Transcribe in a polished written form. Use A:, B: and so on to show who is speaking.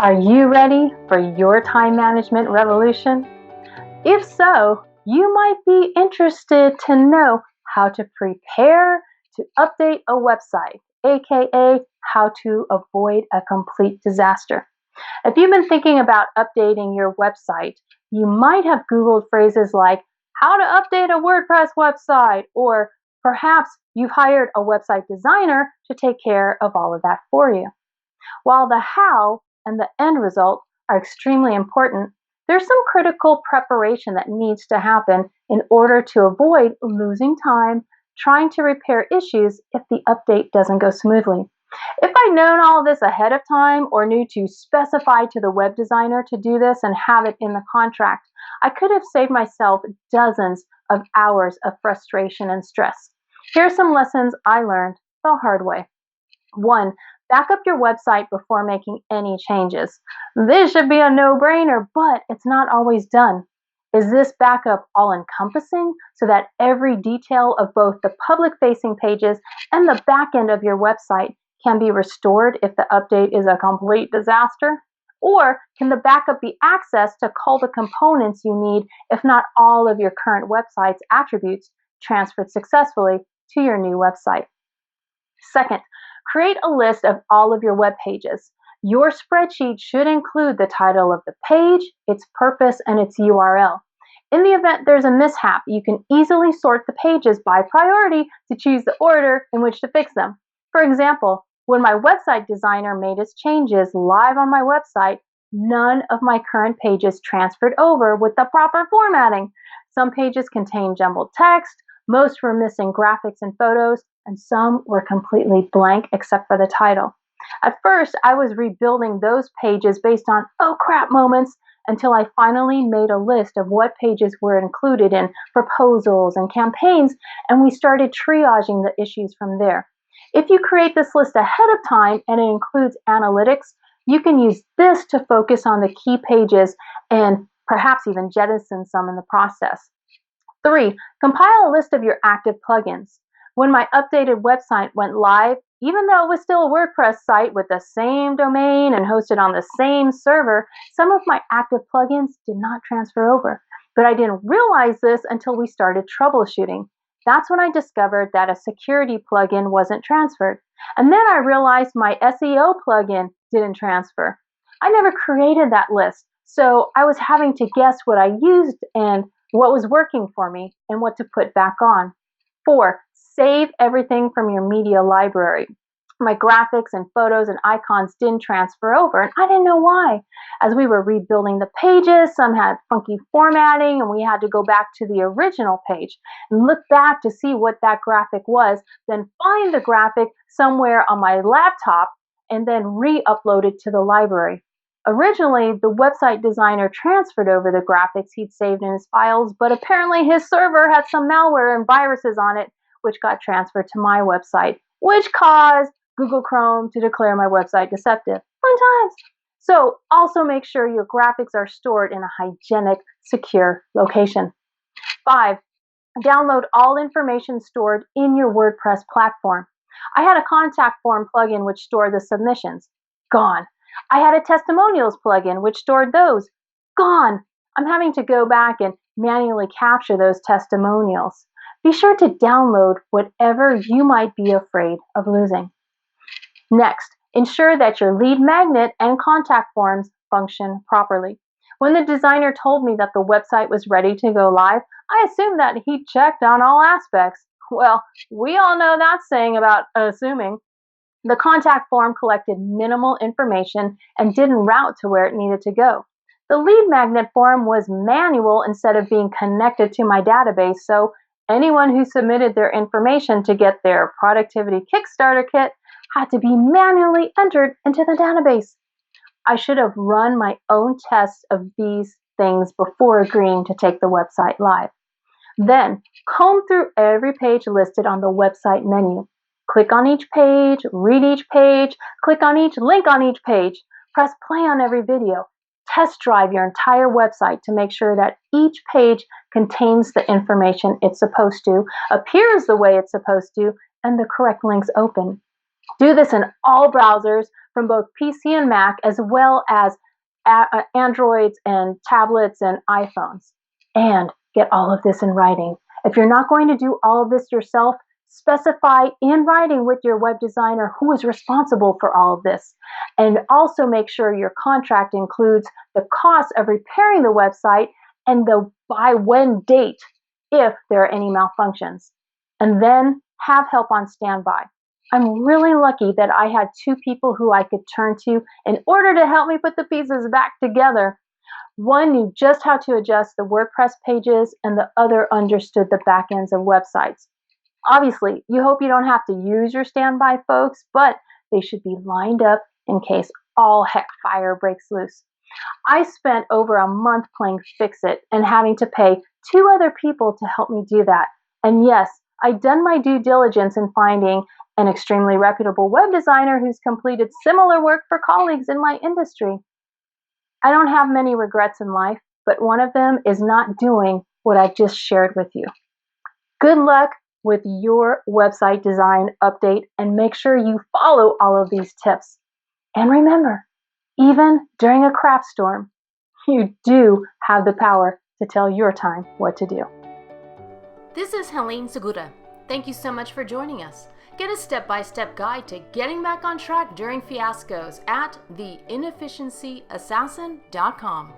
A: Are you ready for your time management revolution? If so, you might be interested to know how to prepare to update a website, aka how to avoid a complete disaster. If you've been thinking about updating your website, you might have Googled phrases like how to update a WordPress website, or perhaps you've hired a website designer to take care of all of that for you. While the how and the end result are extremely important, there's some critical preparation that needs to happen in order to avoid losing time trying to repair issues if the update doesn't go smoothly. If I'd known all of this ahead of time or knew to specify to the web designer to do this and have it in the contract, I could have saved myself dozens of hours of frustration and stress. Here are some lessons I learned the hard way. 1. Back up your website before making any changes. This should be a no-brainer, but it's not always done. Is this backup all-encompassing so that every detail of both the public-facing pages and the back end of your website can be restored if the update is a complete disaster? Or can the backup be accessed to call the components you need if not all of your current website's attributes transferred successfully to your new website? Second, create a list of all of your web pages. Your spreadsheet should include the title of the page, its purpose, and its URL. In the event there's a mishap, you can easily sort the pages by priority to choose the order in which to fix them. For example, when my website designer made its changes live on my website, none of my current pages transferred over with the proper formatting. Some pages contained jumbled text, most were missing graphics and photos, and some were completely blank except for the title. At first, I was rebuilding those pages based on oh crap moments until I finally made a list of what pages were included in proposals and campaigns, and we started triaging the issues from there. If you create this list ahead of time and it includes analytics, you can use this to focus on the key pages and perhaps even jettison some in the process. 3. Compile a list of your active plugins. When my updated website went live, even though it was still a WordPress site with the same domain and hosted on the same server, some of my active plugins did not transfer over. But I didn't realize this until we started troubleshooting. That's when I discovered that a security plugin wasn't transferred. And then I realized my SEO plugin didn't transfer. I never created that list, so I was having to guess what I used and what was working for me and what to put back on. 4. Save everything from your media library. My graphics and photos and icons didn't transfer over, and I didn't know why. As we were rebuilding the pages, some had funky formatting, and we had to go back to the original page and look back to see what that graphic was, then find the graphic somewhere on my laptop, and then re-upload it to the library. Originally, the website designer transferred over the graphics he'd saved in his files, but apparently his server had some malware and viruses on it, which got transferred to my website, which caused Google Chrome to declare my website deceptive. Fun times! So also make sure your graphics are stored in a hygienic, secure location. 5. Download all information stored in your WordPress platform. I had a contact form plugin which stored the submissions. Gone. I had a testimonials plugin which stored those. Gone. I'm having to go back and manually capture those testimonials. Be sure to download whatever you might be afraid of losing. Next, ensure that your lead magnet and contact forms function properly. When the designer told me that the website was ready to go live, I assumed that he'd checked on all aspects. Well, we all know that saying about assuming. The contact form collected minimal information and didn't route to where it needed to go. The lead magnet form was manual instead of being connected to my database, so anyone who submitted their information to get their productivity Kickstarter kit had to be manually entered into the database. I should have run my own tests of these things before agreeing to take the website live. Then, comb through every page listed on the website menu. Click on each page, read each page, click on each link on each page, press play on every video. Test drive your entire website to make sure that each page contains the information it's supposed to, appears the way it's supposed to, and the correct links open. Do this in all browsers from both PC and Mac, as well as Androids and tablets and iPhones. And get all of this in writing. If you're not going to do all of this yourself, specify in writing with your web designer who is responsible for all of this. And also make sure your contract includes the cost of repairing the website and the by when date if there are any malfunctions. And then have help on standby. I'm really lucky that I had two people who I could turn to in order to help me put the pieces back together. One knew just how to adjust the WordPress pages, and the other understood the back ends of websites. Obviously, you hope you don't have to use your standby folks, but they should be lined up in case all heck fire breaks loose. I spent over a month playing Fix-It and having to pay two other people to help me do that. And yes, I'd done my due diligence in finding an extremely reputable web designer who's completed similar work for colleagues in my industry. I don't have many regrets in life, but one of them is not doing what I just shared with you. Good luck with your website design update, and make sure you follow all of these tips. And remember, even during a crap storm, you do have the power to tell your time what to do.
B: This is Helene Segura. Thank you so much for joining us. Get a step-by-step guide to getting back on track during fiascos at theinefficiency.assassin.com.